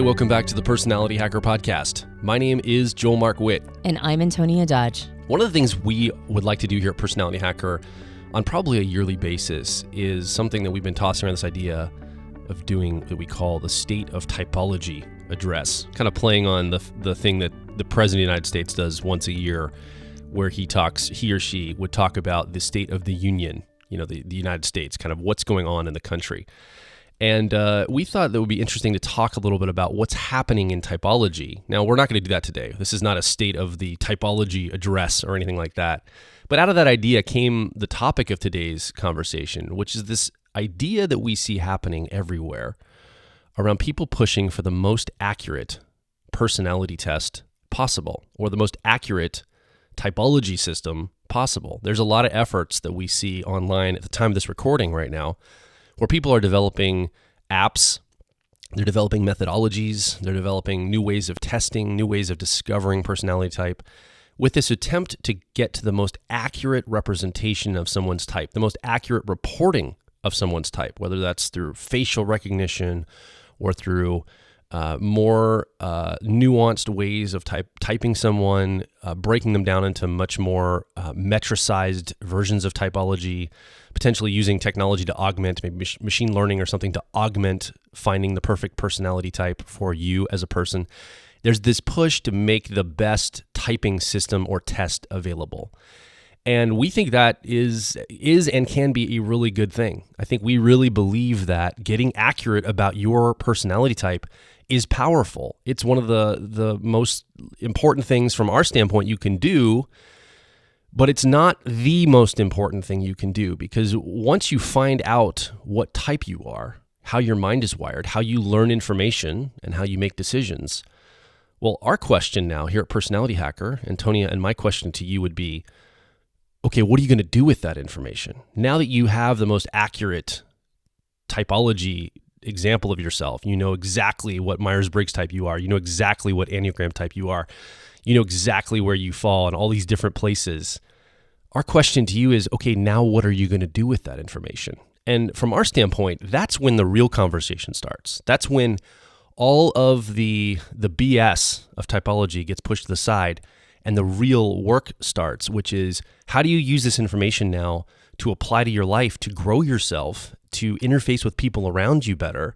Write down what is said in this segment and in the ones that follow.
Hey, welcome back to the Personality Hacker Podcast. My name is Joel Mark Witt. And I'm Antonia Dodge. One of the things we would like to do here at Personality Hacker on probably a yearly basis is something that we've been tossing around, this idea of doing that we call the State of Typology address, kind of playing on the thing that the President of the United States does once a year, where he or she would talk about the State of the Union, the United States, kind of what's going on in the country. And we thought that it would be interesting to talk a little bit about what's happening in typology. Now, we're not going to do that today. This is not a state of the typology address or anything like that. But out of that idea came the topic of today's conversation, which is this idea that we see happening everywhere around people pushing for the most accurate personality test possible, or the most accurate typology system possible. There's a lot of efforts that we see online at the time of this recording right now, where people are developing apps, they're developing methodologies, they're developing new ways of testing, new ways of discovering personality type, with this attempt to get to the most accurate representation of someone's type, the most accurate reporting of someone's type, whether that's through facial recognition or through more nuanced ways of typing someone, breaking them down into much more metricized versions of typology, potentially using technology to augment, maybe machine learning or something to augment finding the perfect personality type for you as a person. There's this push to make the best typing system or test available. And we think that is and can be a really good thing. I think we really believe that getting accurate about your personality type is powerful. It's one of the most important things from our standpoint you can do, but it's not the most important thing you can do, because once you find out what type you are, how your mind is wired, how you learn information, and how you make decisions, well, our question now here at Personality Hacker, Antonia, and my question to you would be, okay, what are you going to do with that information? Now that you have the most accurate typology example of yourself, you know exactly what Myers-Briggs type you are, you know exactly what Enneagram type you are, you know exactly where you fall in all these different places. Our question to you is, okay, now what are you going to do with that information? And from our standpoint, that's when the real conversation starts. That's when all of the BS of typology gets pushed to the side and the real work starts, which is, how do you use this information now to apply to your life, to grow yourself, to interface with people around you better,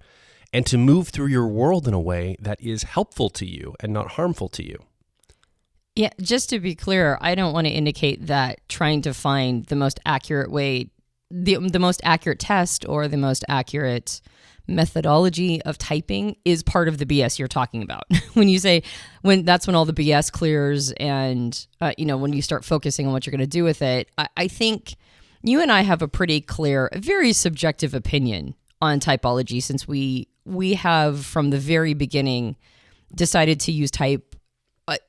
and to move through your world in a way that is helpful to you and not harmful to you? Yeah, just to be clear, I don't want to indicate that trying to find the most accurate way, the most accurate test or the most accurate methodology of typing is part of the BS you're talking about. That's when all the BS clears, and when you start focusing on what you're going to do with it. I think you and I have a pretty clear, very subjective opinion on typology, since we have from the very beginning decided to use type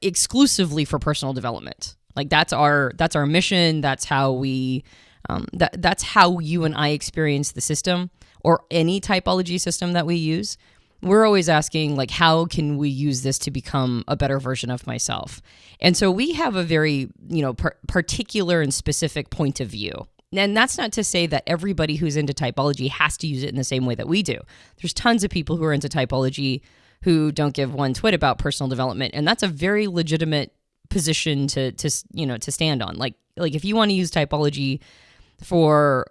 exclusively for personal development. Like that's our mission. That's how that's how you and I experience the system, or any typology system that we use. We're always asking, like, how can we use this to become a better version of myself? And so we have a very, particular and specific point of view. And that's not to say that everybody who's into typology has to use it in the same way that we do. There's tons of people who are into typology who don't give one twit about personal development, and that's a very legitimate position to stand on. Like if you want to use typology for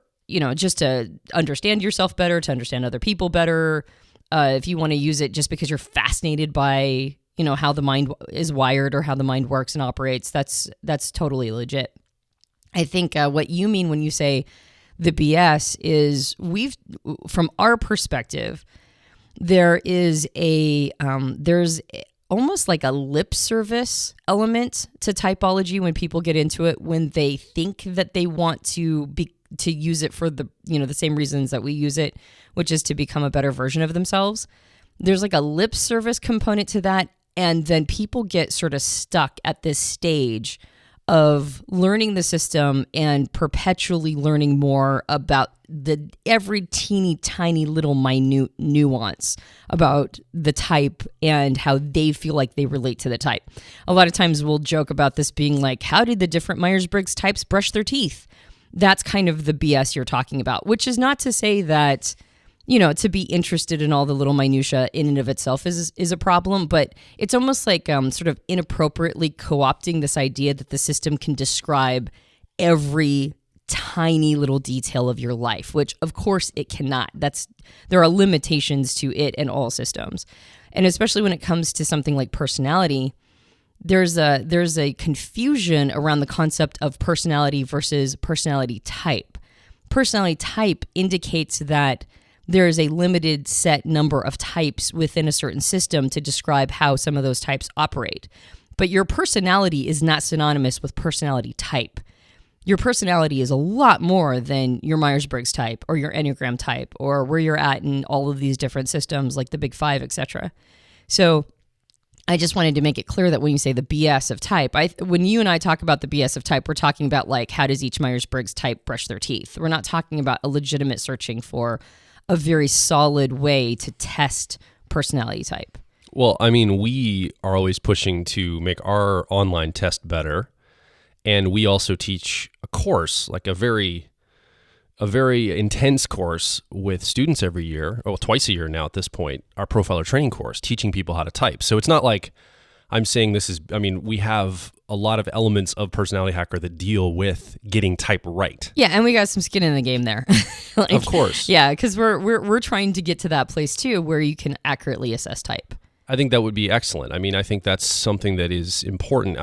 just to understand yourself better, to understand other people better, if you want to use it just because you're fascinated by how the mind is wired or how the mind works and operates, that's totally legit. I think what you mean when you say the BS is, from our perspective, there's almost like a lip service element to typology when people get into it, when they think that they want to use it for the same reasons that we use it, which is to become a better version of themselves. There's like a lip service component to that, and then people get sort of stuck at this stage of learning the system and perpetually learning more about every teeny tiny little minute nuance about the type and how they feel like they relate to the type. A lot of times we'll joke about this being like, how did the different Myers-Briggs types brush their teeth? That's kind of the BS you're talking about, which is not to say that to be interested in all the little minutia in and of itself is a problem, but it's almost like sort of inappropriately co-opting this idea that the system can describe every tiny little detail of your life, which of course it cannot. There are limitations to it and all systems. And especially when it comes to something like personality, there's a confusion around the concept of personality versus personality type. Personality type indicates that there is a limited set number of types within a certain system to describe how some of those types operate. But your personality is not synonymous with personality type. Your personality is a lot more than your Myers-Briggs type or your Enneagram type or where you're at in all of these different systems like the Big Five, etc. So I just wanted to make it clear that when you say the BS of type, when you and I talk about the BS of type, we're talking about like how does each Myers-Briggs type brush their teeth. We're not talking about a legitimate searching for a very solid way to test personality type. Well, I mean, we are always pushing to make our online test better. And we also teach a course, like a very intense course with students every year, or twice a year now at this point, our profiler training course, teaching people how to type. So it's not like I'm saying we have a lot of elements of Personality Hacker that deal with getting type right. Yeah, and we got some skin in the game there. Of course. Yeah, because we're trying to get to that place too where you can accurately assess type. I think that would be excellent. I mean, I think that's something that is important.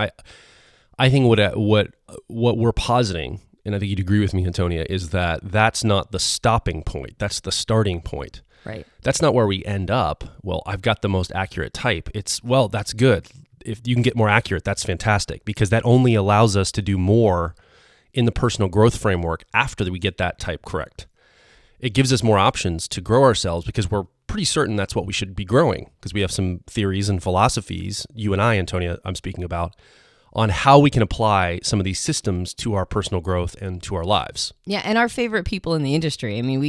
I think what we're positing, and I think you'd agree with me, Antonia, is that that's not the stopping point. That's the starting point. Right. That's not where we end up. Well, I've got the most accurate type. That's good. If you can get more accurate, that's fantastic, because that only allows us to do more in the personal growth framework after we get that type correct. It gives us more options to grow ourselves because we're pretty certain that's what we should be growing, because we have some theories and philosophies, you and I, Antonia, I'm speaking about, on how we can apply some of these systems to our personal growth and to our lives. Yeah, and our favorite people in the industry. I mean,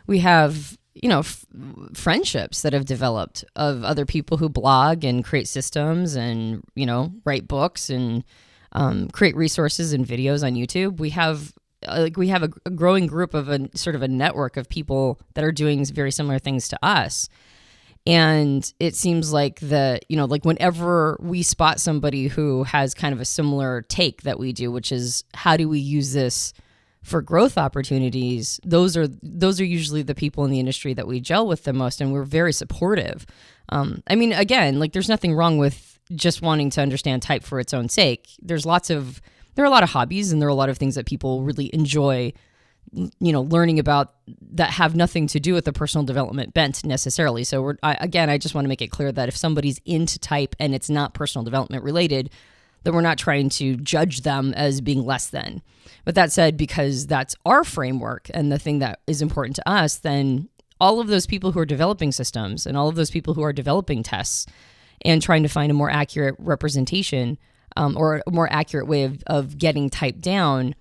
we have friendships that have developed of other people who blog and create systems and write books and create resources and videos on YouTube. We have a growing group of a sort of a network of people that are doing very similar things to us. And it seems like whenever we spot somebody who has kind of a similar take that we do, which is how do we use this for growth opportunities, those are usually the people in the industry that we gel with the most, and we're very supportive. I mean, again, like there's nothing wrong with just wanting to understand type for its own sake. There are a lot of hobbies and there are a lot of things that people really enjoy learning about that have nothing to do with the personal development bent necessarily. So I just want to make it clear that if somebody's into type and it's not personal development related, then we're not trying to judge them as being less than. But that said, because that's our framework and the thing that is important to us, then all of those people who are developing systems and all of those people who are developing tests and trying to find a more accurate representation or a more accurate way of getting type down,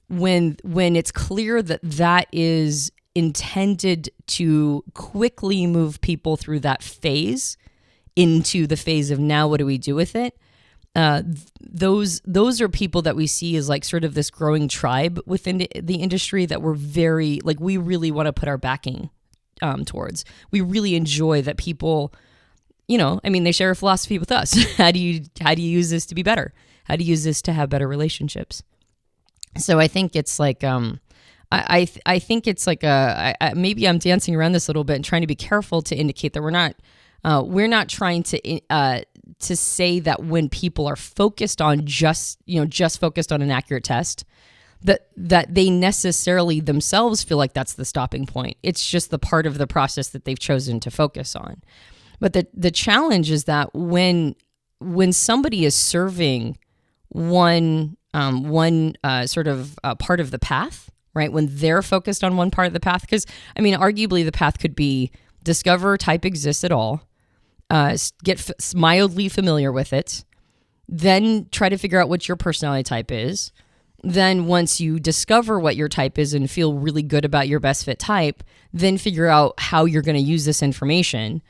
when it's clear that is intended to quickly move people through that phase into the phase of now what do we do with it, those are people that we see as like sort of this growing tribe within the industry that we're very we really want to put our backing towards. We really enjoy that people, they share a philosophy with us. How do you use this to be better? How do you use this to have better relationships? So I think it's like, I think it's like maybe I'm dancing around this a little bit and trying to be careful to indicate that we're not trying to say that when people are focused on just focused on an accurate test, that they necessarily themselves feel like that's the stopping point. It's just the part of the process that they've chosen to focus on. But the challenge is that when somebody is serving one sort of part of the path, right? When they're focused on one part of the path, because arguably the path could be discover type exists at all, get mildly familiar with it, then try to figure out what your personality type is. Then once you discover what your type is and feel really good about your best fit type, then figure out how you're going to use this information.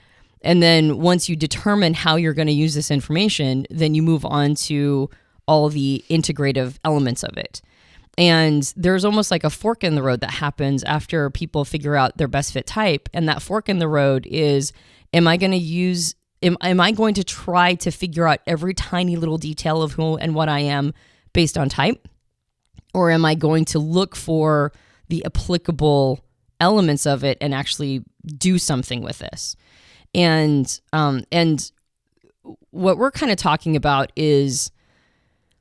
And then once you determine how you're going to use this information, then you move on to all the integrative elements of it. And there's almost like a fork in the road that happens after people figure out their best fit type. And that fork in the road is, am I going to try to figure out every tiny little detail of who and what I am based on type? Or am I going to look for the applicable elements of it and actually do something with this? And what we're kind of talking about is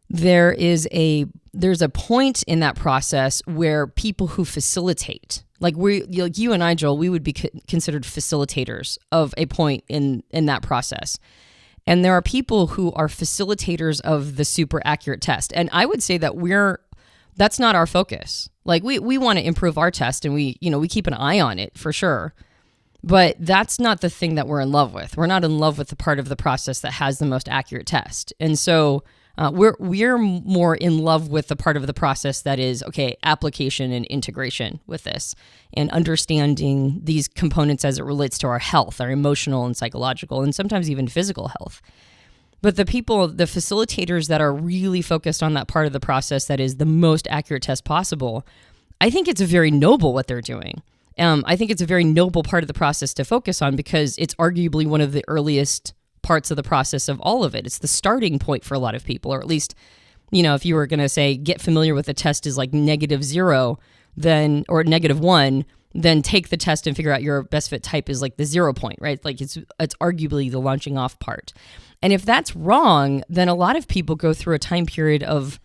there's a point in that process where people who facilitate, like you and I, Joel, we would be considered facilitators of a point in that process. And there are people who are facilitators of the super accurate test. And I would say that that's not our focus. Like we want to improve our test, and we keep an eye on it for sure. But that's not the thing that we're in love with. We're not in love with the part of the process that has the most accurate test. And so we're more in love with the part of the process that is, okay, application and integration with this, and understanding these components as it relates to our health, our emotional and psychological, and sometimes even physical health. But the facilitators that are really focused on that part of the process that is the most accurate test possible, I think it's very noble what they're doing. I think it's a very noble part of the process to focus on, because it's arguably one of the earliest parts of the process of all of it. It's the starting point for a lot of people, or at least, if you were going to say get familiar with the test is like -0, then, or -1, then take the test and figure out your best fit type is like the 0 point, right? Like it's arguably the launching off part. And if that's wrong, then a lot of people go through a time period of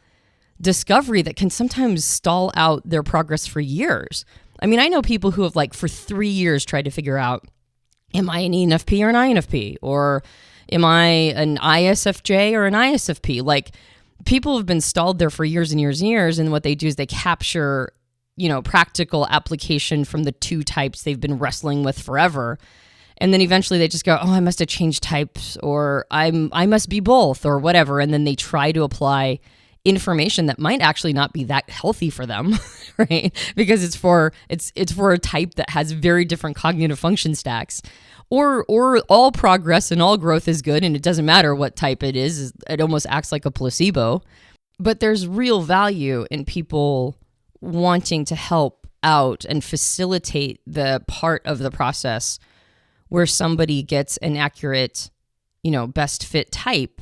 discovery that can sometimes stall out their progress for years. I mean, I know people who have for 3 years tried to figure out, am I an ENFP or an INFP? Or am I an ISFJ or an ISFP? Like, people have been stalled there for years and years and years, and what they do is they capture, practical application from the 2 types they've been wrestling with forever. And then eventually they just go, oh, I must have changed types, or I must be both, or whatever. And then they try to apply information that might actually not be that healthy for them, right? Because it's for a type that has very different cognitive function stacks. Or all progress and all growth is good, and it doesn't matter what type it is. It almost acts like a placebo. But there's real value in people wanting to help out and facilitate the part of the process where somebody gets an accurate, best fit type.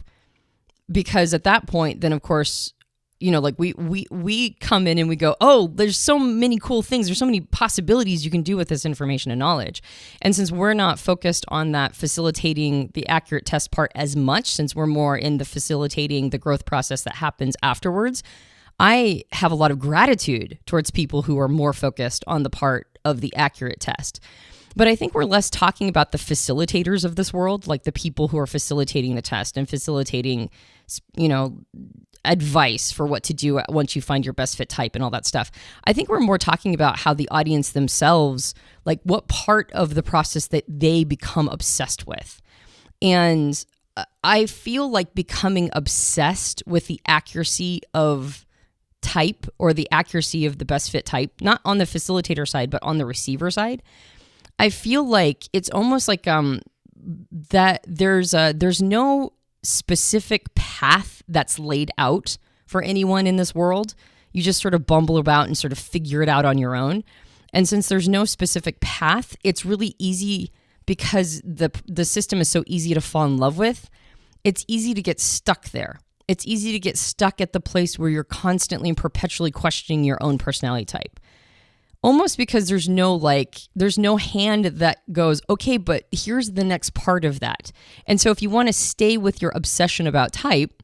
Because at that point, then of course, we come in and we go, oh, there's so many cool things. There's so many possibilities you can do with this information and knowledge. And since we're not focused on that facilitating the accurate test part as much, since we're more in the facilitating the growth process that happens afterwards, I have a lot of gratitude towards people who are more focused on the part of the accurate test. But I think we're less talking about the facilitators of this world, like the people who are facilitating the test and facilitating, advice for what to do once you find your best fit type and all that stuff. I think we're more talking about how the audience themselves, like what part of the process that they become obsessed with. And I feel like becoming obsessed with the accuracy of type, or the accuracy of the best fit type, not on the facilitator side, but on the receiver side, I feel like it's almost like that there's no specific path that's laid out for anyone in this world. You just sort of bumble about and sort of figure it out on your own. And since there's no specific path, it's really easy, because the system is so easy to fall in love with. It's easy to get stuck there. It's easy to get stuck at the place where you're constantly and perpetually questioning your own personality type. Almost because there's no hand that goes, okay, but here's the next part of that. And so if you want to stay with your obsession about type,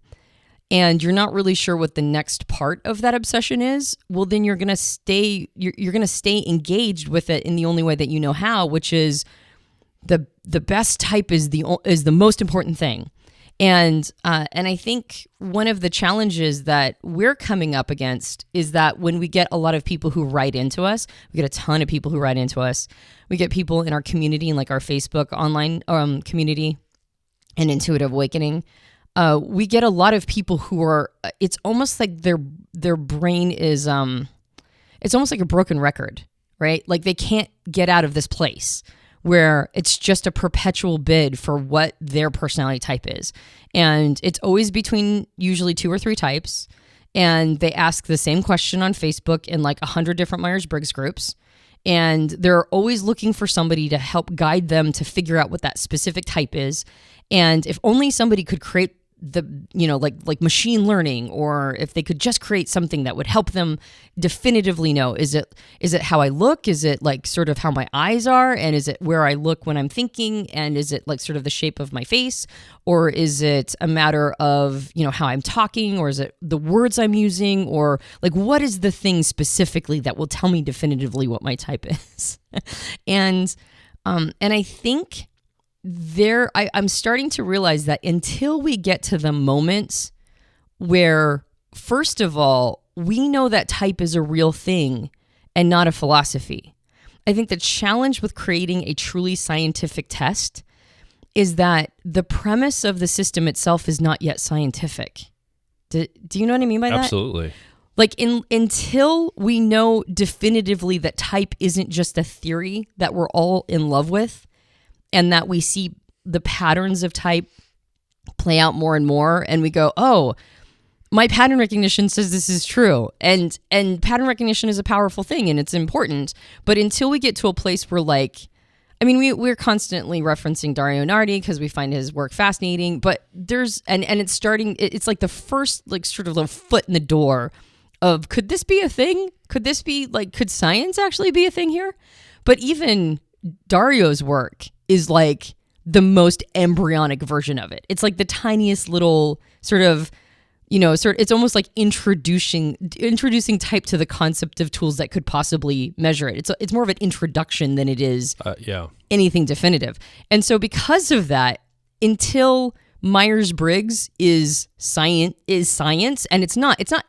and you're not really sure what the next part of that obsession is, well, then you're going to stay engaged with it in the only way that you know how, which is the best type is the most important thing. And I think one of the challenges that we're coming up against is that when we get a lot of people who write into us, we get a ton of people who write into us. We get people in our community, in like our Facebook online community and Intuitive Awakening. We get a lot of people who are, it's almost like their brain is, it's almost like a broken record, right? Like they can't get out of this place where it's just a perpetual bid for what their personality type is. And it's always between usually 2 or 3 types. and they ask the same question on Facebook in like 100 different Myers-Briggs groups. And they're always looking for somebody to help guide them to figure out what that specific type is. And if only somebody could create like machine learning, or if they could just create something that would help them definitively know, is it how I look? Is it like sort of how my eyes are? And is it where I look when I'm thinking? And is it like sort of the shape of my face? Or is it a matter of, how I'm talking? Or is it the words I'm using? Or like, what is the thing specifically that will tell me definitively what my type is? And I think I'm starting to realize that until we get to the moment where, first of all, we know that type is a real thing and not a philosophy. I think the challenge with creating a truly scientific test is that the premise of the system itself is not yet scientific. Do you know what I mean by that? Absolutely. Like until we know definitively that type isn't just a theory that we're all in love with, and that we see the patterns of type play out more and more, and we go, oh, my pattern recognition says this is true. And pattern recognition is a powerful thing, and it's important. But until we get to a place where we're constantly referencing Dario Nardi because we find his work fascinating, but it's like the first like sort of little foot in the door of, could this be a thing? Could science actually be a thing here? But even Dario's work is like the most embryonic version of it. It's like the tiniest little sort of, it's almost like introducing type to the concept of tools that could possibly measure it. It's more of an introduction than it is anything definitive. And so because of that, until Myers-Briggs is science, and it's not,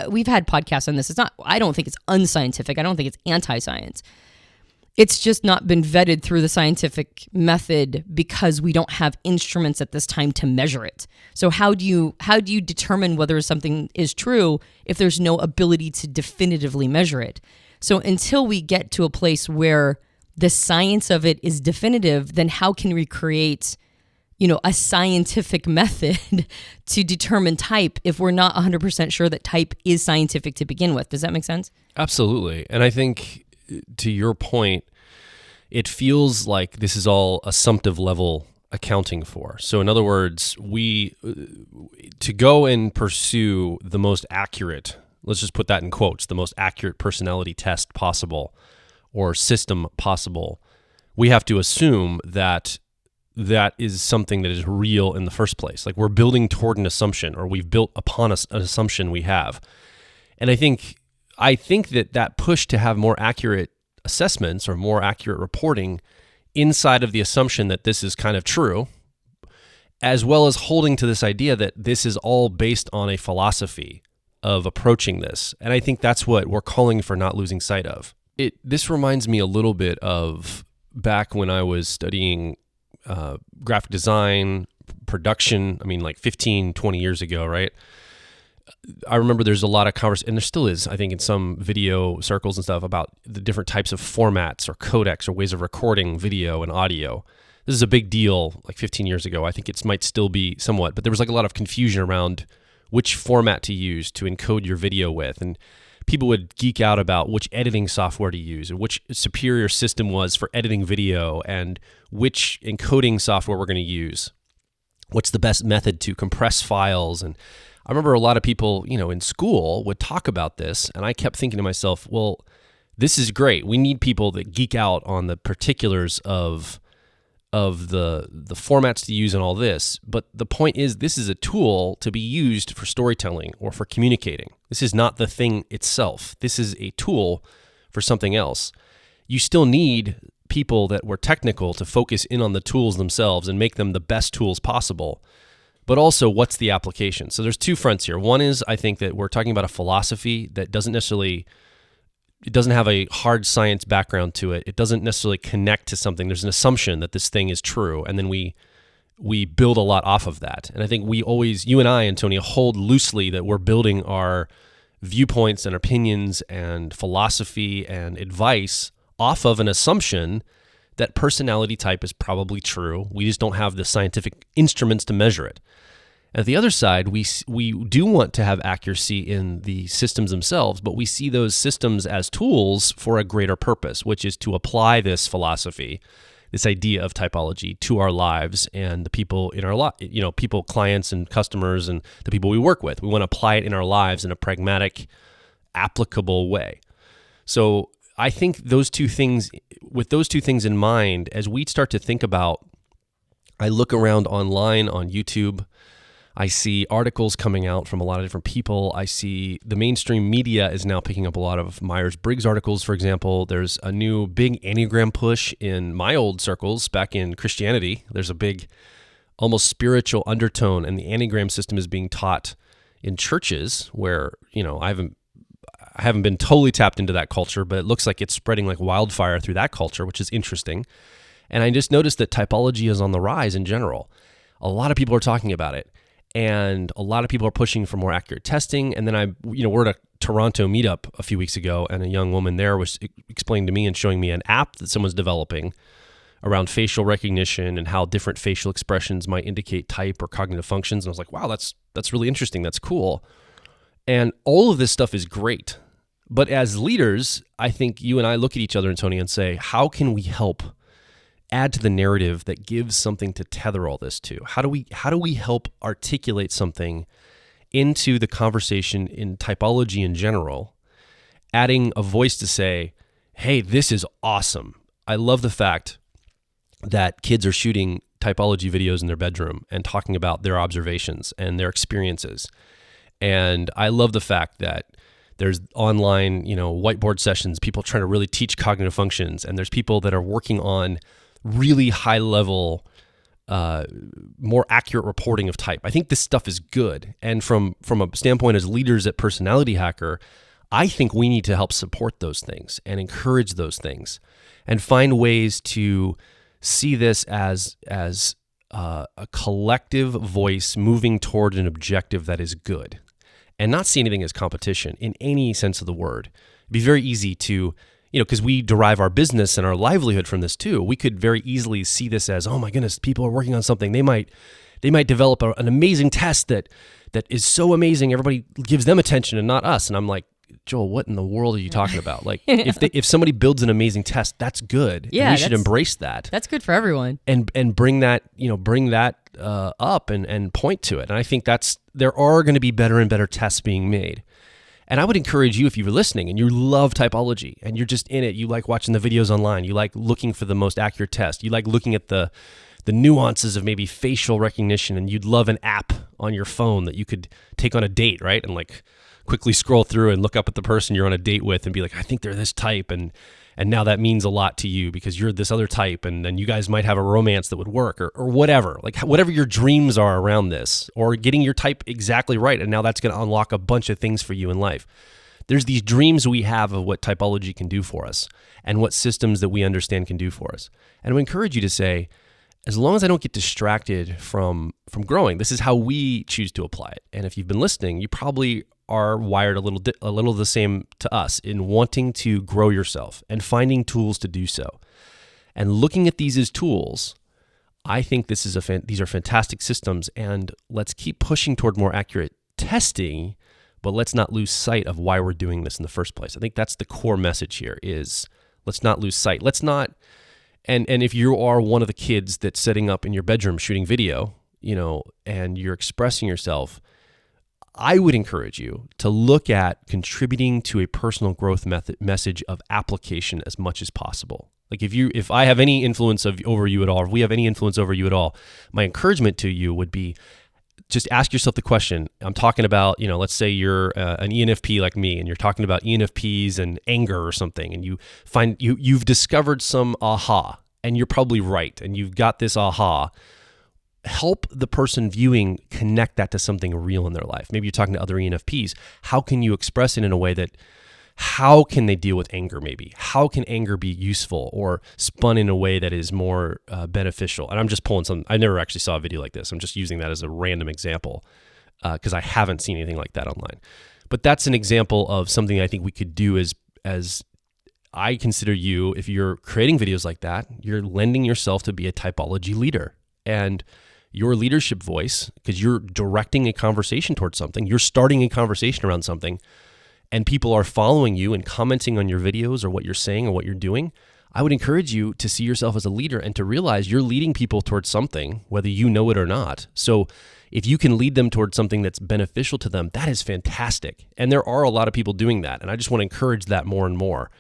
we've had podcasts on this. I don't think it's unscientific. I don't think it's anti-science. It's just not been vetted through the scientific method because we don't have instruments at this time to measure it. So how do you determine whether something is true if there's no ability to definitively measure it? So until we get to a place where the science of it is definitive, then how can we create, a scientific method to determine type if we're not 100% sure that type is scientific to begin with? Does that make sense? Absolutely. And I think, to your point, it feels like this is all assumptive level accounting for. So in other words, to go and pursue the most accurate, let's just put that in quotes, the most accurate personality test possible or system possible, we have to assume that that is something that is real in the first place. Like we're building toward an assumption, or we've built upon an assumption we have. And I think that push to have more accurate assessments or more accurate reporting inside of the assumption that this is kind of true, as well as holding to this idea that this is all based on a philosophy of approaching this. And I think that's what we're calling for not losing sight of. This reminds me a little bit of back when I was studying graphic design, production, like 15, 20 years ago, right? I remember there's a lot of conversation, and there still is, I think, in some video circles and stuff, about the different types of formats or codecs or ways of recording video and audio. This is a big deal like 15 years ago. I think it might still be somewhat, but there was like a lot of confusion around which format to use to encode your video with. And people would geek out about which editing software to use and which superior system was for editing video and which encoding software we're going to use. What's the best method to compress files? And I remember a lot of people, in school would talk about this, and I kept thinking to myself, well, this is great. We need people that geek out on the particulars of the formats to use and all this. But the point is, this is a tool to be used for storytelling or for communicating. This is not the thing itself. This is a tool for something else. You still need people that were technical to focus in on the tools themselves and make them the best tools possible. But also, what's the application? So there's two fronts here. One is, I think that we're talking about a philosophy that doesn't have a hard science background to it. It doesn't necessarily connect to something. There's an assumption that this thing is true, and then we build a lot off of that. And I think you and I, Antonia, hold loosely that we're building our viewpoints and opinions and philosophy and advice off of an assumption that personality type is probably true. We just don't have the scientific instruments to measure it. At the other side, we do want to have accuracy in the systems themselves, but we see those systems as tools for a greater purpose, which is to apply this philosophy, this idea of typology to our lives and the people in our life, people, clients and customers and the people we work with. We want to apply it in our lives in a pragmatic, applicable way. So I think with those two things in mind, as we start to think about, I look around online on YouTube, I see articles coming out from a lot of different people. I see the mainstream media is now picking up a lot of Myers-Briggs articles, for example. There's a new big Enneagram push in my old circles back in Christianity. There's a big, almost spiritual undertone, and the Enneagram system is being taught in churches where, I haven't been totally tapped into that culture, but it looks like it's spreading like wildfire through that culture, which is interesting. And I just noticed that typology is on the rise in general. A lot of people are talking about it. And a lot of people are pushing for more accurate testing. And then we're at a Toronto meetup a few weeks ago, and a young woman there was explaining to me and showing me an app that someone's developing around facial recognition and how different facial expressions might indicate type or cognitive functions. And I was like, wow, that's really interesting. That's cool. And all of this stuff is great. But as leaders, I think you and I look at each other, Antonia, and say, how can we help add to the narrative that gives something to tether all this to? How do we help articulate something into the conversation in typology in general, adding a voice to say, hey, this is awesome. I love the fact that kids are shooting typology videos in their bedroom and talking about their observations and their experiences. And I love the fact that there's online, whiteboard sessions, people trying to really teach cognitive functions, and there's people that are working on really high level, more accurate reporting of type. I think this stuff is good. And from a standpoint as leaders at Personality Hacker, I think we need to help support those things and encourage those things and find ways to see this as a collective voice moving toward an objective that is good and not see anything as competition in any sense of the word. It'd be very easy to, because we derive our business and our livelihood from this too. We could very easily see this as, oh my goodness, people are working on something. They might develop an amazing test that is so amazing. Everybody gives them attention and not us. And I'm like, Joel, what in the world are you talking about? Like, if somebody builds an amazing test, that's good. Yeah, and we should embrace that. That's good for everyone. And bring that up and point to it. And I think there are going to be better and better tests being made. And I would encourage you, if you were listening and you love typology and you're just in it, you like watching the videos online, you like looking for the most accurate test, you like looking at the nuances of maybe facial recognition, and you'd love an app on your phone that you could take on a date, right? And like quickly scroll through and look up at the person you're on a date with and be like, I think they're this type. And now that means a lot to you because you're this other type, and then you guys might have a romance that would work or whatever. Like whatever your dreams are around this, or getting your type exactly right, and now that's going to unlock a bunch of things for you in life. There's these dreams we have of what typology can do for us and what systems that we understand can do for us. And I encourage you to say, as long as I don't get distracted from growing, this is how we choose to apply it. And if you've been listening, you probably are wired a little the same to us in wanting to grow yourself and finding tools to do so. And looking at these as tools, I think these are fantastic systems, and let's keep pushing toward more accurate testing, but let's not lose sight of why we're doing this in the first place. I think that's the core message here is let's not lose sight. Let's not, and if you are one of the kids that's sitting up in your bedroom shooting video, and you're expressing yourself, I would encourage you to look at contributing to a personal growth message of application as much as possible. Like if I have any influence over you at all, if we have any influence over you at all, my encouragement to you would be just ask yourself the question. I'm talking about, let's say you're an ENFP like me, and you're talking about ENFPs and anger or something, and you find you've discovered some aha, and you're probably right, and you've got this aha. Help the person viewing connect that to something real in their life. Maybe you're talking to other ENFPs. How can you express it in a way that, how can they deal with anger maybe? How can anger be useful or spun in a way that is more beneficial? And I'm just pulling some, I never actually saw a video like this. I'm just using that as a random example because I haven't seen anything like that online. But that's an example of something I think we could do as I consider you, if you're creating videos like that, you're lending yourself to be a typology leader. And your leadership voice, because you're directing a conversation towards something, you're starting a conversation around something, and people are following you and commenting on your videos or what you're saying or what you're doing, I would encourage you to see yourself as a leader and to realize you're leading people towards something, whether you know it or not. So if you can lead them towards something that's beneficial to them, that is fantastic. And there are a lot of people doing that. And I just want to encourage that more and more.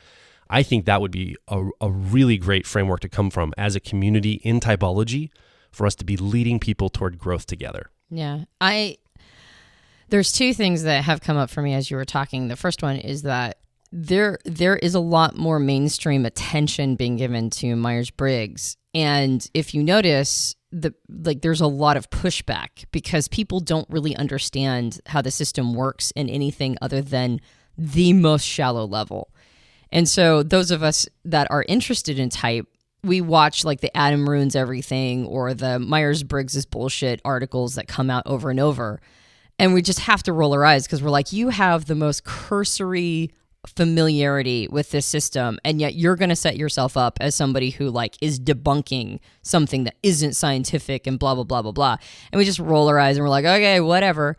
I think that would be a really great framework to come from as a community in typology for us to be leading people toward growth together. Yeah. There's two things that have come up for me as you were talking. The first one is that there is a lot more mainstream attention being given to Myers-Briggs. And if you notice, there's a lot of pushback because people don't really understand how the system works in anything other than the most shallow level. And so those of us that are interested in type, we watch like the Adam Ruins Everything or the Myers-Briggs is bullshit articles that come out over and over. And we just have to roll our eyes because we're like, you have the most cursory familiarity with this system, and yet you're going to set yourself up as somebody who like is debunking something that isn't scientific and blah, blah, blah, blah, blah. And we just roll our eyes and we're like, okay, whatever.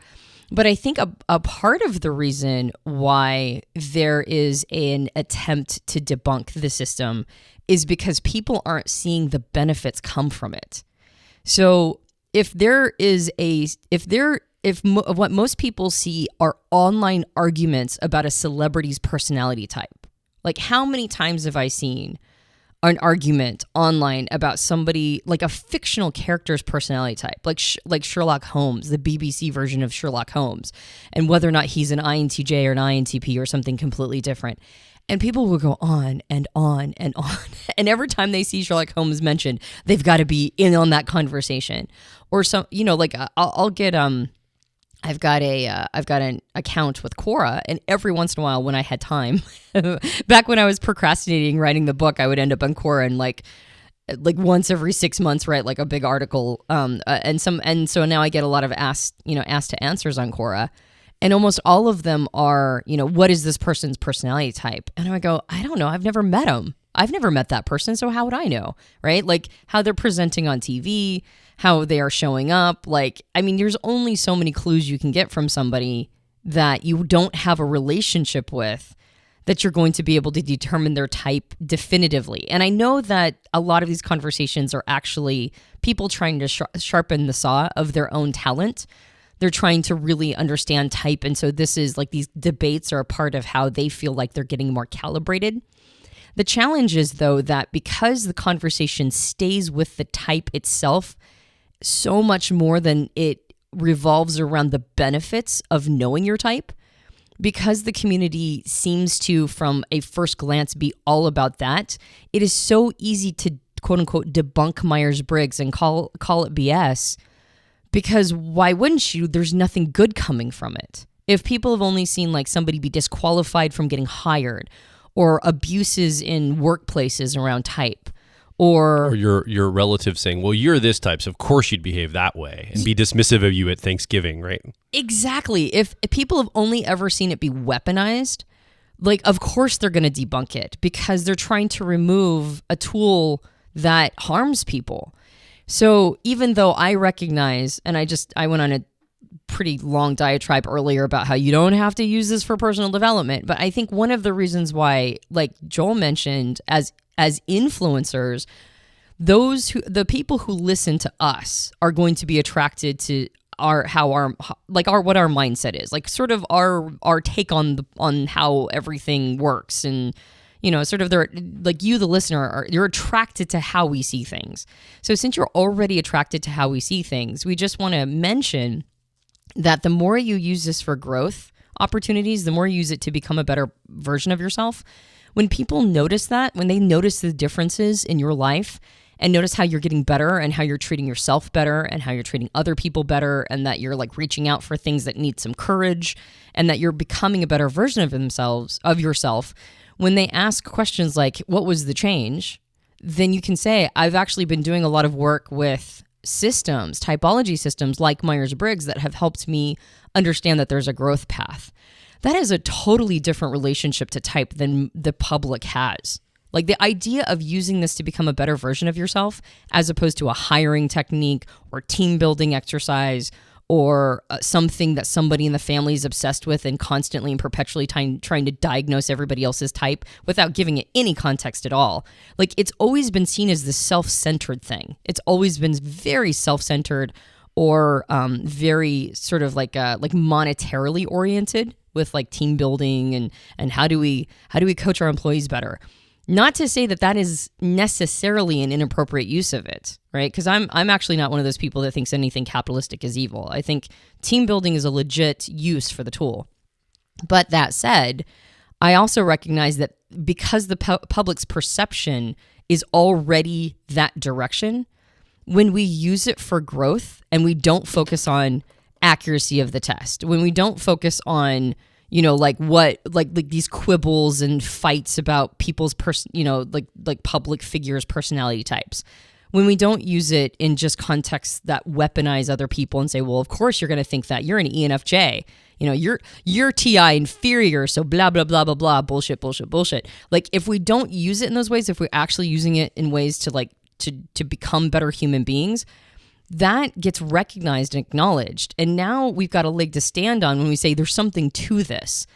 But I think a part of the reason why there is an attempt to debunk the system is because people aren't seeing the benefits come from it. So if what most people see are online arguments about a celebrity's personality type, like how many times have I seen an argument online about somebody, like a fictional character's personality type, like Sherlock Holmes, the BBC version of Sherlock Holmes, and whether or not he's an INTJ or an INTP or something completely different. And people will go on and on and on. And every time they see Sherlock Holmes mentioned, they've got to be in on that conversation. Or some, like I'll get I've got an account with Quora, and every once in a while when I had time, back when I was procrastinating writing the book, I would end up on Quora and like once every 6 months write like a big article. And so now I get a lot of asked to answers on Quora, and almost all of them are, what is this person's personality type? And I go, I don't know. I've never met them. I've never met that person, so how would I know, right? Like how they're presenting on TV, how they are showing up. There's only so many clues you can get from somebody that you don't have a relationship with that you're going to be able to determine their type definitively. And I know that a lot of these conversations are actually people trying to sharpen the saw of their own talent. They're trying to really understand type. And so this is like these debates are a part of how they feel like they're getting more calibrated. The challenge is, though, that because the conversation stays with the type itself so much more than it revolves around the benefits of knowing your type, because the community seems to, from a first glance, be all about that, it is so easy to, quote unquote, debunk Myers-Briggs and call it BS, because why wouldn't you? There's nothing good coming from it. If people have only seen like somebody be disqualified from getting hired, or abuses in workplaces around type, or your relative saying, well, you're this type, so of course you'd behave that way, and be dismissive of you at Thanksgiving, right? Exactly. If people have only ever seen it be weaponized, like, of course they're going to debunk it because they're trying to remove a tool that harms people. So even though I recognize, and I went on a pretty long diatribe earlier about how you don't have to use this for personal development, but I think one of the reasons why, like Joel mentioned, as influencers, the people who listen to us are going to be attracted to what our mindset is, like sort of our take on how everything works, and sort of they're like, you, the listener, you're attracted to how we see things. So since you're already attracted to how we see things, we just want to mention that the more you use this for growth opportunities, the more you use it to become a better version of yourself. When people notice that, when they notice the differences in your life and notice how you're getting better and how you're treating yourself better and how you're treating other people better, and that you're like reaching out for things that need some courage, and that you're becoming a better version of yourself, when they ask questions like, what was the change? Then you can say, I've actually been doing a lot of work with systems, typology systems like Myers-Briggs that have helped me understand that there's a growth path. That is a totally different relationship to type than the public has. Like the idea of using this to become a better version of yourself as opposed to a hiring technique or team building exercise or something that somebody in the family is obsessed with and constantly and perpetually trying to diagnose everybody else's type without giving it any context at all. Like it's always been seen as this self-centered thing. It's always been very self-centered or very sort of like monetarily oriented with like team building and how do we coach our employees better. Not to say that is necessarily an inappropriate use of it, right? Because I'm actually not one of those people that thinks anything capitalistic is evil. I think team building is a legit use for the tool. But that said, I also recognize that because the public's perception is already that direction, when we use it for growth and we don't focus on accuracy of the test, when we don't focus on like these quibbles and fights about people's like public figures' personality types. When we don't use it in just contexts that weaponize other people and say, well, of course you're going to think that you're an ENFJ, you're TI inferior, so blah, blah, blah, blah, blah, bullshit. Like if we don't use it in those ways, if we're actually using it in ways to become better human beings, that gets recognized and acknowledged. And now we've got a leg to stand on when we say there's something to this.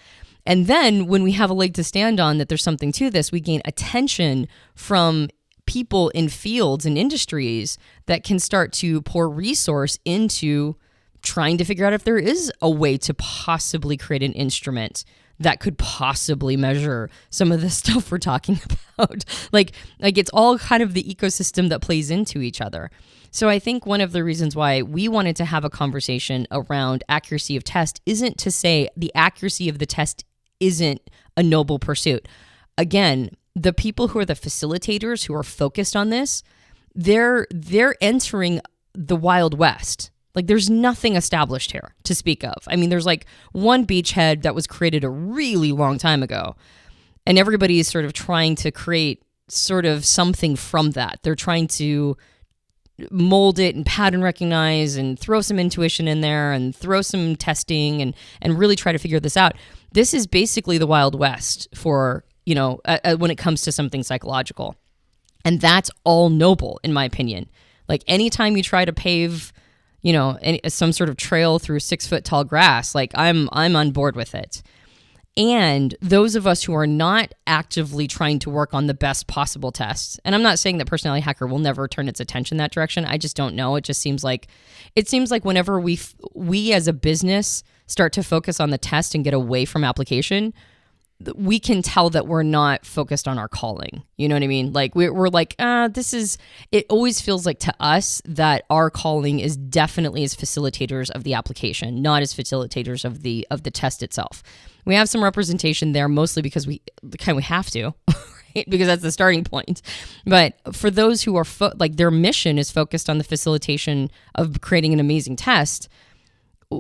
And then when we have a leg to stand on that there's something to this, we gain attention from people in fields and industries that can start to pour resource into trying to figure out if there is a way to possibly create an instrument that could possibly measure some of the stuff we're talking about. Like it's all kind of the ecosystem that plays into each other. So I think one of the reasons why we wanted to have a conversation around accuracy of test isn't to say the accuracy of the test isn't a noble pursuit. Again, the people who are the facilitators who are focused on this, they're entering the Wild West. Like there's nothing established here to speak of. I mean, there's like one beachhead that was created a really long time ago, and everybody is sort of trying to create sort of something from that. They're trying to mold it and pattern recognize and throw some intuition in there and throw some testing and really try to figure this out. This is basically the Wild West for, when it comes to something psychological. And that's all noble, in my opinion. Like anytime you try to pave, some sort of trail through 6 foot tall grass, like I'm on board with it. And those of us who are not actively trying to work on the best possible tests, and I'm not saying that Personality Hacker will never turn its attention that direction. I just don't know. It seems like whenever we as a business start to focus on the test and get away from application, we can tell that we're not focused on our calling. You know what I mean? Like we're like, it always feels like to us that our calling is definitely as facilitators of the application, not as facilitators of the test itself. We have some representation there, mostly because we have to, right? Because that's the starting point. But for those who are their mission is focused on the facilitation of creating an amazing test,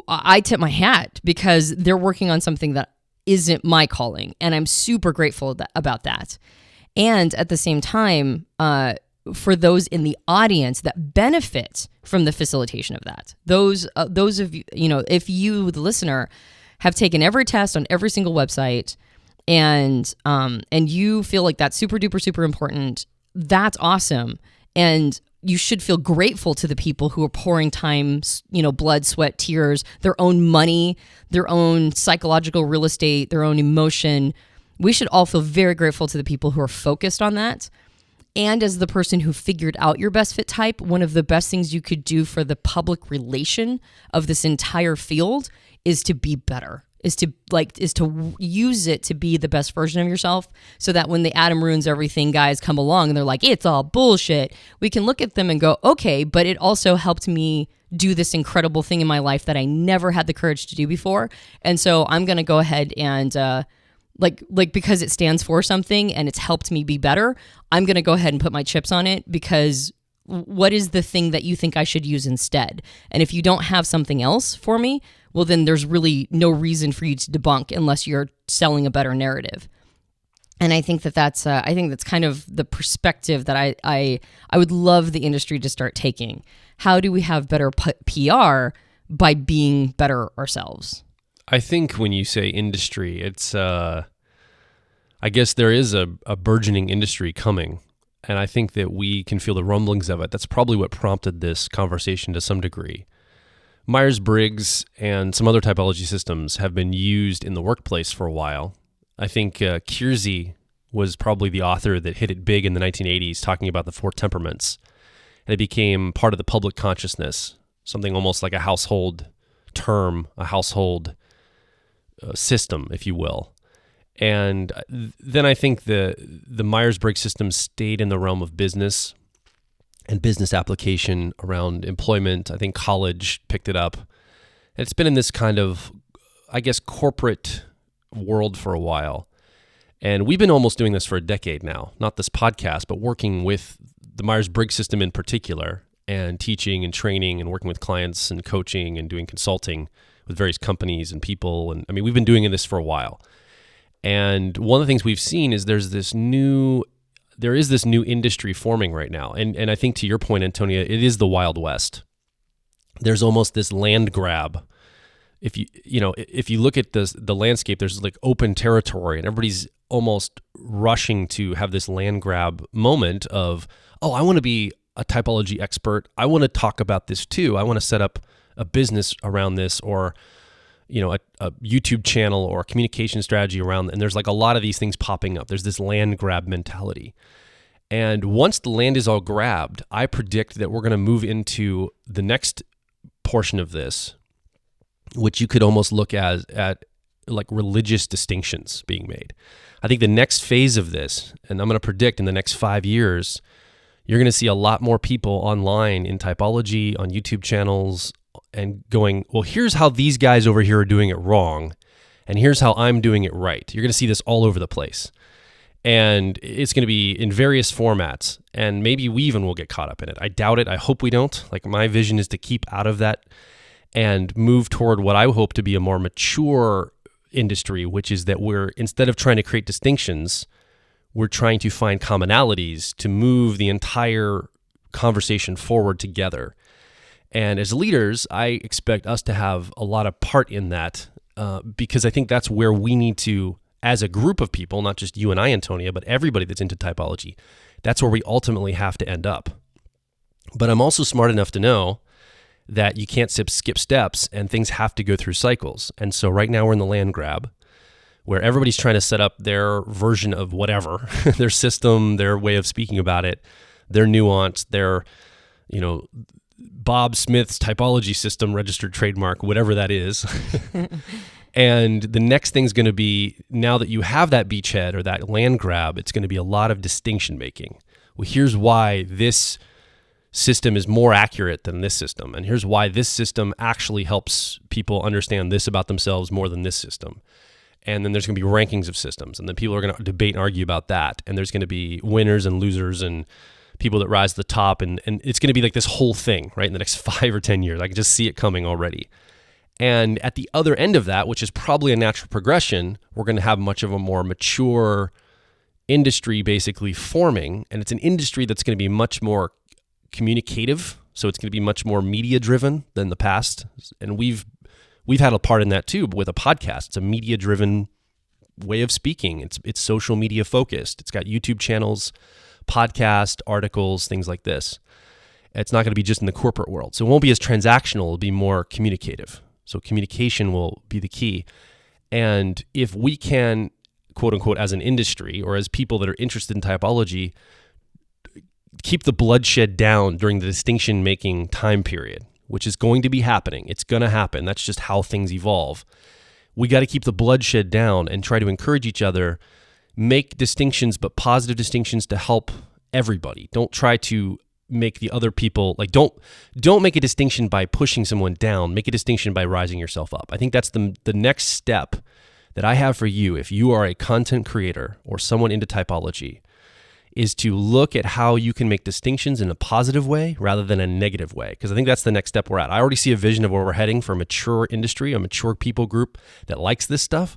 I tip my hat because they're working on something that isn't my calling, and I'm super grateful about that. And at the same time, for those in the audience that benefit from the facilitation of that, those of you, if you, the listener, have taken every test on every single website, and you feel like that's super duper super important, that's awesome, and you should feel grateful to the people who are pouring time, blood, sweat, tears, their own money, their own psychological real estate, their own emotion. We should all feel very grateful to the people who are focused on that. And as the person who figured out your best fit type, one of the best things you could do for the public relation of this entire field is to be better. Is to use it to be the best version of yourself, so that when the Adam ruins everything guys come along and they're like, it's all bullshit, we can look at them and go, okay, but it also helped me do this incredible thing in my life that I never had the courage to do before. And so I'm going to go ahead and because it stands for something and it's helped me be better, I'm going to go ahead and put my chips on it, because what is the thing that you think I should use instead? And if you don't have something else for me, well, then there's really no reason for you to debunk unless you're selling a better narrative. And I think that's kind of the perspective that I would love the industry to start taking. How do we have better PR by being better ourselves? I think when you say industry, it's I I guess there is a burgeoning industry coming, and I think that we can feel the rumblings of it. That's probably what prompted this conversation to some degree. Myers-Briggs and some other typology systems have been used in the workplace for a while. I think Kiersey was probably the author that hit it big in the 1980s, talking about the 4 temperaments. And it became part of the public consciousness, something almost like a household term, a household system, if you will. And then I think the Myers-Briggs system stayed in the realm of business and business application around employment. I think college picked it up. And it's been in this kind of, I guess, corporate world for a while. And we've been almost doing this for a decade now, not this podcast, but working with the Myers-Briggs system in particular, and teaching and training and working with clients and coaching and doing consulting with various companies and people. And I mean, we've been doing this for a while. And one of the things we've seen is there is this new industry forming right now. And I think to your point, Antonia, it is the Wild West. There's almost this land grab. If you look at the landscape, there's like open territory, and everybody's almost rushing to have this land grab moment of, oh, I want to be a typology expert. I want to talk about this too. I want to set up a business around this, or a YouTube channel or a communication strategy around. And there's like a lot of these things popping up. There's this land grab mentality. And once the land is all grabbed, I predict that we're going to move into the next portion of this, which you could almost look at like religious distinctions being made. I think the next phase of this, and I'm going to predict in the next 5 years, you're going to see a lot more people online in typology, on YouTube channels, and going, well, here's how these guys over here are doing it wrong, and here's how I'm doing it right. You're going to see this all over the place. And it's going to be in various formats, and maybe we even will get caught up in it. I doubt it. I hope we don't. Like, my vision is to keep out of that and move toward what I hope to be a more mature industry, which is that we're, instead of trying to create distinctions, we're trying to find commonalities to move the entire conversation forward together. And as leaders, I expect us to have a lot of part in that, because I think that's where we need to, as a group of people, not just you and I, Antonia, but everybody that's into typology, that's where we ultimately have to end up. But I'm also smart enough to know that you can't skip steps, and things have to go through cycles. And so right now we're in the land grab, where everybody's trying to set up their version of whatever, their system, their way of speaking about it, their nuance, their, Bob Smith's typology system, registered trademark, whatever that is. And the next thing's going to be, now that you have that beachhead or that land grab, it's going to be a lot of distinction making. Well, here's why this system is more accurate than this system. And here's why this system actually helps people understand this about themselves more than this system. And then there's going to be rankings of systems. And then people are going to debate and argue about that. And there's going to be winners and losers and people that rise to the top. And it's going to be like this whole thing, right, in the next 5 or 10 years. I can just see it coming already. And at the other end of that, which is probably a natural progression, we're going to have much of a more mature industry basically forming. And it's an industry that's going to be much more communicative. So it's going to be much more media driven than the past. And we've had a part in that too, but with a podcast. It's a media driven way of speaking. It's social media focused. It's got YouTube channels, podcast, articles, things like this. It's not going to be just in the corporate world. So it won't be as transactional. It'll be more communicative. So communication will be the key. And if we can, quote unquote, as an industry or as people that are interested in typology, keep the bloodshed down during the distinction making time period, which is going to be happening. It's going to happen. That's just how things evolve. We got to keep the bloodshed down and try to encourage each other, make distinctions, but positive distinctions to help everybody. Don't try to make the other people, like, don't make a distinction by pushing someone down. Make a distinction by rising yourself up. I think that's the next step that I have for you if you are a content creator or someone into typology, is to look at how you can make distinctions in a positive way rather than a negative way. Because I think that's the next step we're at. I already see a vision of where we're heading for a mature industry, a mature people group that likes this stuff.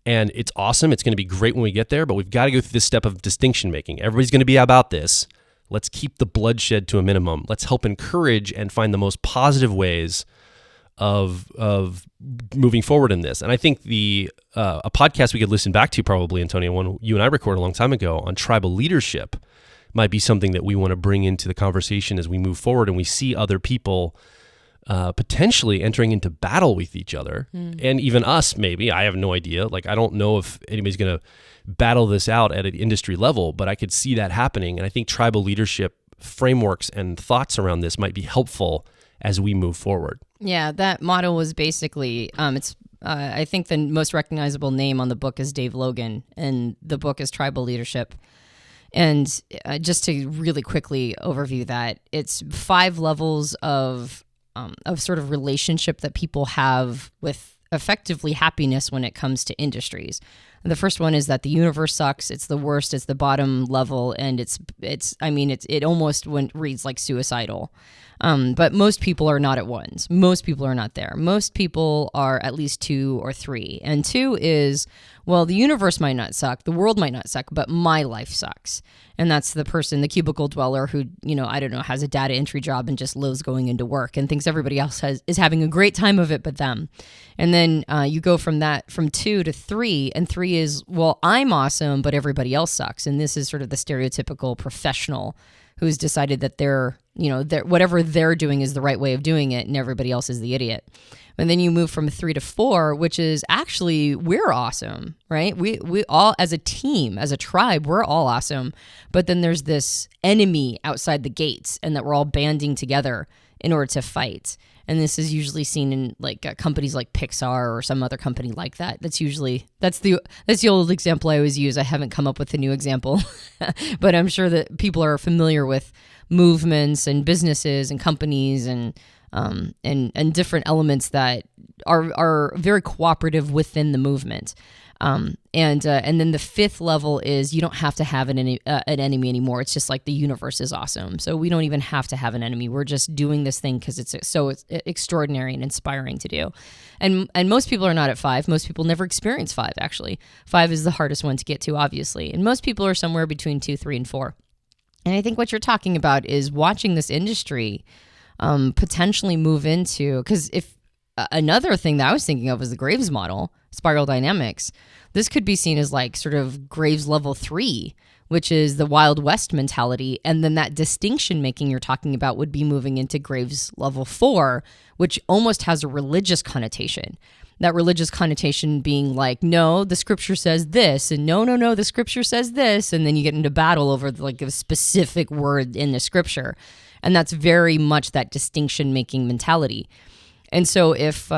And it's awesome. It's going to be great when we get there, but we've got to go through this step of distinction making. Everybody's going to be about this. Let's keep the bloodshed to a minimum. Let's help encourage and find the most positive ways of moving forward in this. And I think a podcast we could listen back to probably, Antonia, one you and I recorded a long time ago on tribal leadership might be something that we want to bring into the conversation as we move forward and we see other people potentially entering into battle with each other and even us, maybe. I have no idea. Like, I don't know if anybody's going to battle this out at an industry level, but I could see that happening. And I think tribal leadership frameworks and thoughts around this might be helpful as we move forward. Yeah, that model was basically, I think the most recognizable name on the book is Dave Logan, and the book is Tribal Leadership. And just to really quickly overview that, it's 5 levels of sort of relationship that people have with effectively happiness when it comes to industries. The first one is that the universe sucks. It's the worst. It's the bottom level, and it almost reads like suicidal. But most people are not at ones. Most people are not there. Most people are at least 2 or 3. And 2 is, well, the universe might not suck, the world might not suck, but my life sucks. And that's the person, the cubicle dweller who, has a data entry job and just loathes going into work and thinks everybody else is having a great time of it but them. And then you go from 2 to 3, and 3 is, well, I'm awesome, but everybody else sucks. And this is sort of the stereotypical professional who's decided that whatever they're doing is the right way of doing it, and everybody else is the idiot. And then you move from 3 to 4, which is actually, we're awesome, right? We all, as a team, as a tribe, we're all awesome. But then there's this enemy outside the gates, and that we're all banding together in order to fight. And this is usually seen in companies like Pixar or some other company like that. That's the old example I always use. I haven't come up with a new example, but I'm sure that people are familiar with movements and businesses and companies and different elements that are very cooperative within the movement. And then the 5th level is you don't have to have an enemy anymore. It's just like the universe is awesome. So we don't even have to have an enemy. We're just doing this thing because it's extraordinary and inspiring to do. And most people are not at 5. Most people never experience 5, actually. 5 is the hardest one to get to, obviously. And most people are somewhere between 2, 3, and 4. And I think what you're talking about is watching this industry potentially move into, because if another thing that I was thinking of was the Graves model, spiral dynamics. This could be seen as like sort of Graves level 3, which is the Wild West mentality. And then that distinction making you're talking about would be moving into Graves level 4, which almost has a religious connotation. That religious connotation being like, no, the scripture says this, and no, the scripture says this. And then you get into battle over like a specific word in the scripture. And that's very much that distinction making mentality. And so if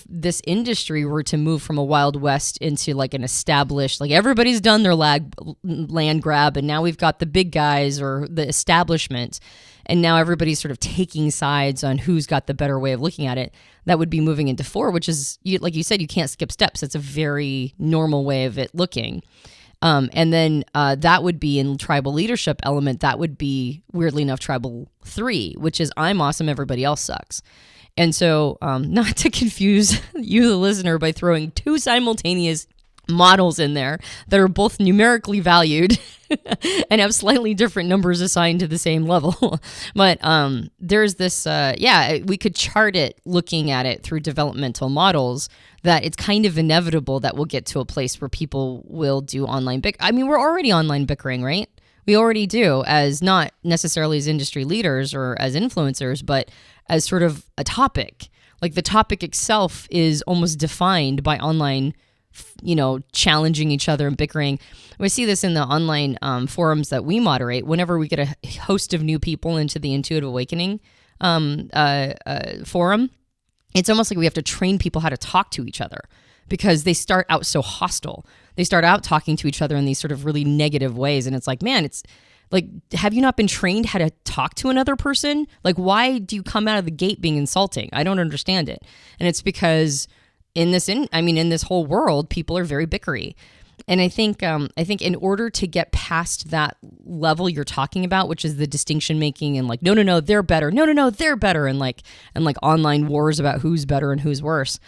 this industry were to move from a Wild West into like an established, like everybody's done their land grab, and now we've got the big guys or the establishment, and now everybody's sort of taking sides on who's got the better way of looking at it, that would be moving into 4, which is, like you said, you can't skip steps. It's a very normal way of it looking. And then that would be in tribal leadership element, that would be, weirdly enough, tribal 3, which is I'm awesome, everybody else sucks. And so not to confuse you, the listener, by throwing 2 simultaneous models in there that are both numerically valued and have slightly different numbers assigned to the same level. But there's this, we could chart it looking at it through developmental models, that it's kind of inevitable that we'll get to a place where people will do online I mean, we're already online bickering, right? We already do, as not necessarily as industry leaders or as influencers, but as sort of a topic. Like the topic itself is almost defined by online, challenging each other and bickering. We see this in the online forums that we moderate. Whenever we get a host of new people into the Intuitive Awakening forum, it's almost like we have to train people how to talk to each other, because they start out so hostile. They start out talking to each other in these sort of really negative ways. And it's like, man, it's like, have you not been trained how to talk to another person? Like, why do you come out of the gate being insulting? I don't understand it. And it's because in this whole world, people are very bickery. And I think in order to get past that level you're talking about, which is the distinction making and like, no, they're better. No, they're better. And like online wars about who's better and who's worse.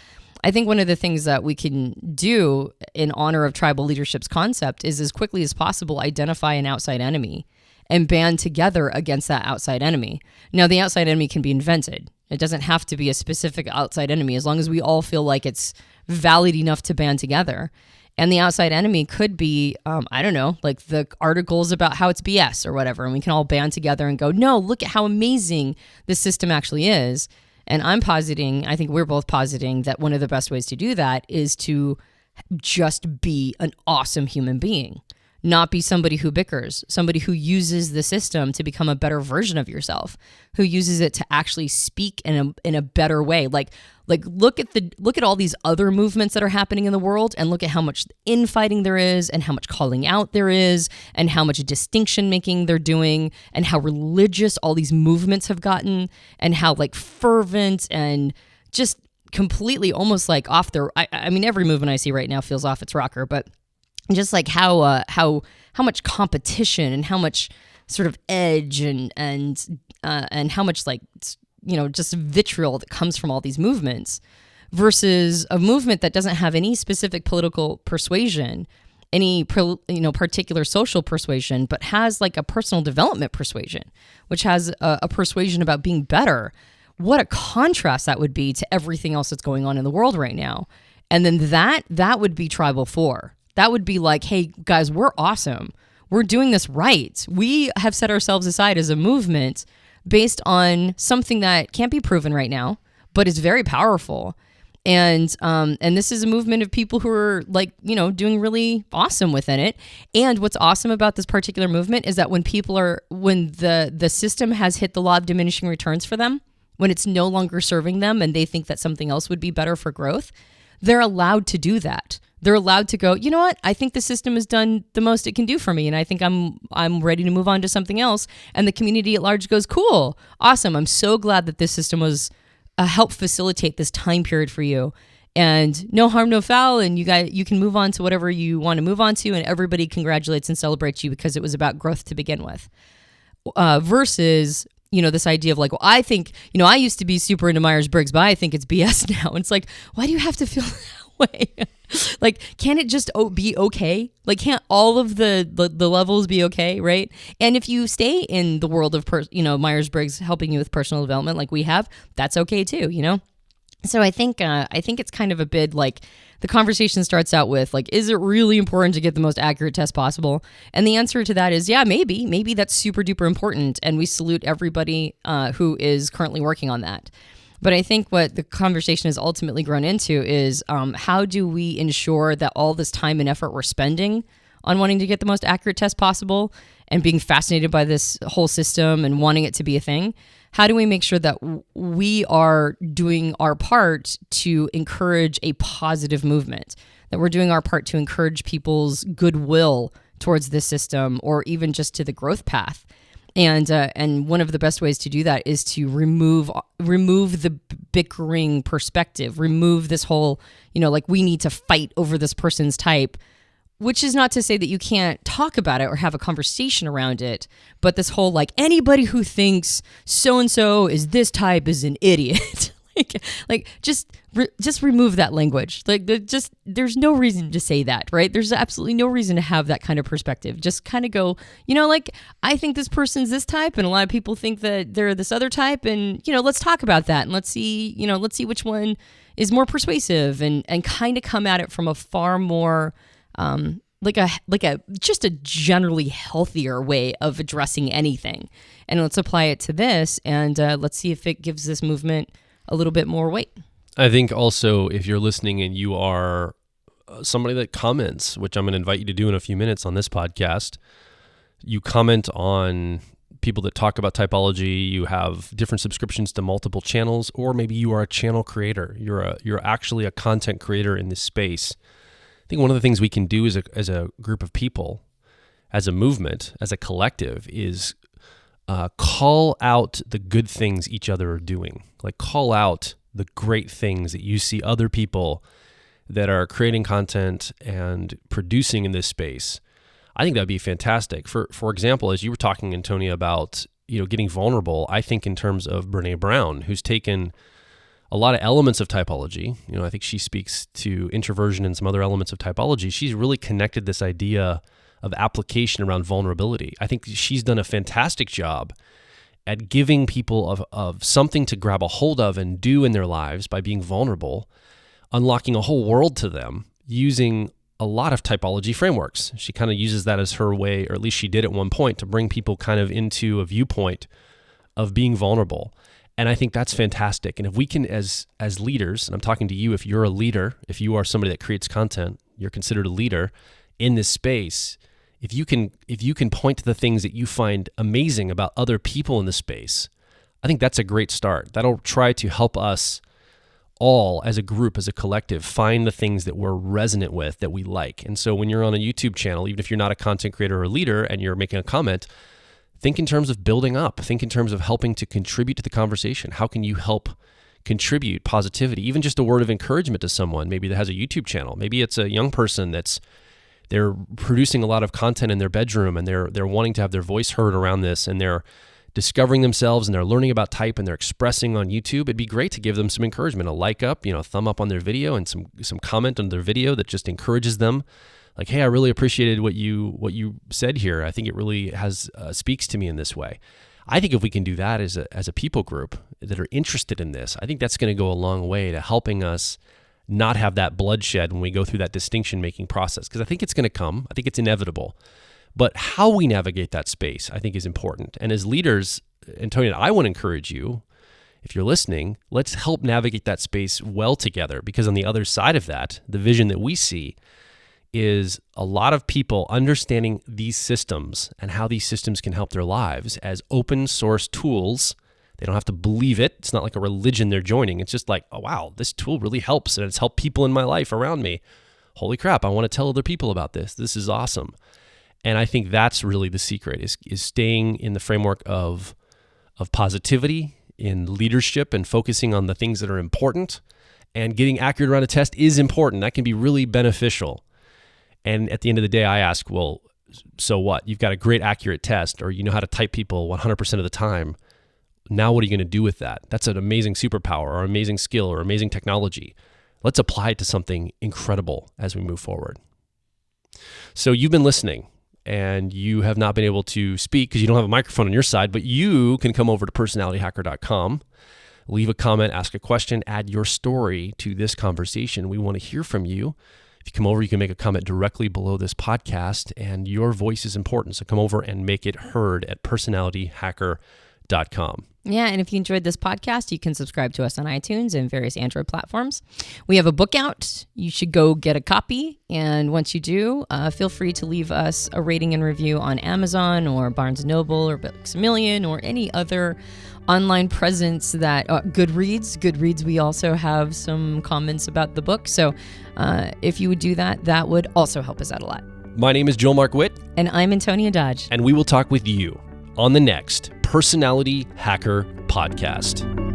I think one of the things that we can do in honor of tribal leadership's concept is, as quickly as possible, identify an outside enemy and band together against that outside enemy. Now, the outside enemy can be invented. It doesn't have to be a specific outside enemy, as long as we all feel like it's valid enough to band together. And the outside enemy could be, I don't know, like the articles about how it's BS or whatever. And we can all band together and go, no, look at how amazing this system actually is. And I'm positing, I think we're both positing, that one of the best ways to do that is to just be an awesome human being, not be somebody who bickers, somebody who uses the system to become a better version of yourself, who uses it to actually speak in a better way. Like look at all these other movements that are happening in the world, and look at how much infighting there is, and how much calling out there is, and how much distinction making they're doing, and how religious all these movements have gotten, and how like fervent and just completely almost like off their. I mean, every movement I see right now feels off its rocker, but just like how much competition and how much sort of edge and how much like, you know, just vitriol that comes from all these movements, versus a movement that doesn't have any specific political persuasion, any particular social persuasion, but has like a personal development persuasion, which has a persuasion about being better. What a contrast that would be to everything else that's going on in the world right now. And then that would be Tribal 4. That would be like, hey, guys, we're awesome. We're doing this right. We have set ourselves aside as a movement based on something that can't be proven right now, but is very powerful. And this is a movement of people who are like, you know, doing really awesome within it. And what's awesome about this particular movement is that when the system has hit the law of diminishing returns for them, when it's no longer serving them and they think that something else would be better for growth, they're allowed to do that. They're allowed to go, you know what? I think the system has done the most it can do for me, and I think I'm ready to move on to something else. And the community at large goes, cool, awesome. I'm so glad that this system was help facilitate this time period for you. And no harm, no foul. And you can move on to whatever you want to move on to, and everybody congratulates and celebrates you because it was about growth to begin with. Versus, you know, this idea of like, well, I think, you know, I used to be super into Myers-Briggs, but I think it's BS now. And it's like, why do you have to feel that way? Like, can't it just be okay? Like, can't all of the levels be okay, right? And if you stay in the world of, Myers-Briggs helping you with personal development like we have, that's okay too, you know? So I think it's kind of a bit like the conversation starts out with like, is it really important to get the most accurate test possible? And the answer to that is, yeah, maybe that's super duper important. And we salute everybody who is currently working on that. But I think what the conversation has ultimately grown into is how do we ensure that all this time and effort we're spending on wanting to get the most accurate test possible and being fascinated by this whole system and wanting it to be a thing, how do we make sure that we are doing our part to encourage a positive movement, that we're doing our part to encourage people's goodwill towards this system or even just to the growth path? And one of the best ways to do that is to remove the bickering perspective, remove this whole, like we need to fight over this person's type, which is not to say that you can't talk about it or have a conversation around it. But this whole like anybody who thinks so-and-so is this type is an idiot. just remove that language. There's no reason to say that, right? There's absolutely no reason to have that kind of perspective. Just kind of go, I think this person's this type, and a lot of people think that they're this other type, and let's talk about that, and let's see which one is more persuasive, and kind of come at it from a far more just a generally healthier way of addressing anything. And let's apply it to this, and let's see if it gives this movement a little bit more weight. I think also if you're listening and you are somebody that comments, which I'm going to invite you to do in a few minutes on this podcast, you comment on people that talk about typology, you have different subscriptions to multiple channels, or maybe you are a channel creator. You're actually a content creator in this space. I think one of the things we can do as a group of people, as a movement, as a collective, is call out the good things each other are doing. Like call out the great things that you see other people that are creating content and producing in this space. I think that'd be fantastic. For example, as you were talking, Antonia, about getting vulnerable, I think in terms of Brené Brown, who's taken a lot of elements of typology. I think she speaks to introversion and some other elements of typology. She's really connected this idea of application around vulnerability. I think she's done a fantastic job at giving people of something to grab a hold of and do in their lives by being vulnerable, unlocking a whole world to them using a lot of typology frameworks. She kind of uses that as her way, or at least she did at one point, to bring people kind of into a viewpoint of being vulnerable. And I think that's fantastic. And if we can, as leaders, and I'm talking to you, if you're a leader, if you are somebody that creates content, you're considered a leader in this space. If you can point to the things that you find amazing about other people in the space, I think that's a great start. That'll try to help us all as a group, as a collective, find the things that we're resonant with, that we like. And so when you're on a YouTube channel, even if you're not a content creator or a leader and you're making a comment, think in terms of building up. Think in terms of helping to contribute to the conversation. How can you help contribute positivity, even just a word of encouragement to someone maybe that has a YouTube channel? Maybe it's a young person they're producing a lot of content in their bedroom and they're wanting to have their voice heard around this, and they're discovering themselves and they're learning about type and they're expressing on YouTube. It'd be great to give them some encouragement, a like up, a thumb up on their video, and some comment on their video that just encourages them. Like, hey, I really appreciated what you said here. I think it really speaks to me in this way. I think if we can do that as a people group that are interested in this, I think that's going to go a long way to helping us not have that bloodshed when we go through that distinction-making process, because I think it's going to come. I think it's inevitable. But how we navigate that space, I think, is important. And as leaders, Antonia, I want to encourage you, if you're listening, let's help navigate that space well together, because on the other side of that, the vision that we see is a lot of people understanding these systems and how these systems can help their lives as open source tools. They don't have to believe it. It's not like a religion they're joining. It's just like, oh, wow, this tool really helps, and it's helped people in my life around me. Holy crap, I want to tell other people about this. This is awesome. And I think that's really the secret, is staying in the framework of positivity, in leadership, and focusing on the things that are important. And getting accurate around a test is important. That can be really beneficial. And at the end of the day, I ask, well, so what? You've got a great accurate test, or you know how to type people 100% of the time. Now what are you going to do with that? That's an amazing superpower, or amazing skill, or amazing technology. Let's apply it to something incredible as we move forward. So you've been listening, and you have not been able to speak because you don't have a microphone on your side, but you can come over to personalityhacker.com, leave a comment, ask a question, add your story to this conversation. We want to hear from you. If you come over, you can make a comment directly below this podcast, and your voice is important. So come over and make it heard at personalityhacker.com. Yeah, and if you enjoyed this podcast, you can subscribe to us on iTunes and various Android platforms. We have a book out. You should go get a copy. And once you do, feel free to leave us a rating and review on Amazon or Barnes & Noble or Books A Million or any other online presence that Goodreads, we also have some comments about the book. So if you would do that, that would also help us out a lot. My name is Joel Mark Witt. And I'm Antonia Dodge. And we will talk with you on the next Personality Hacker Podcast.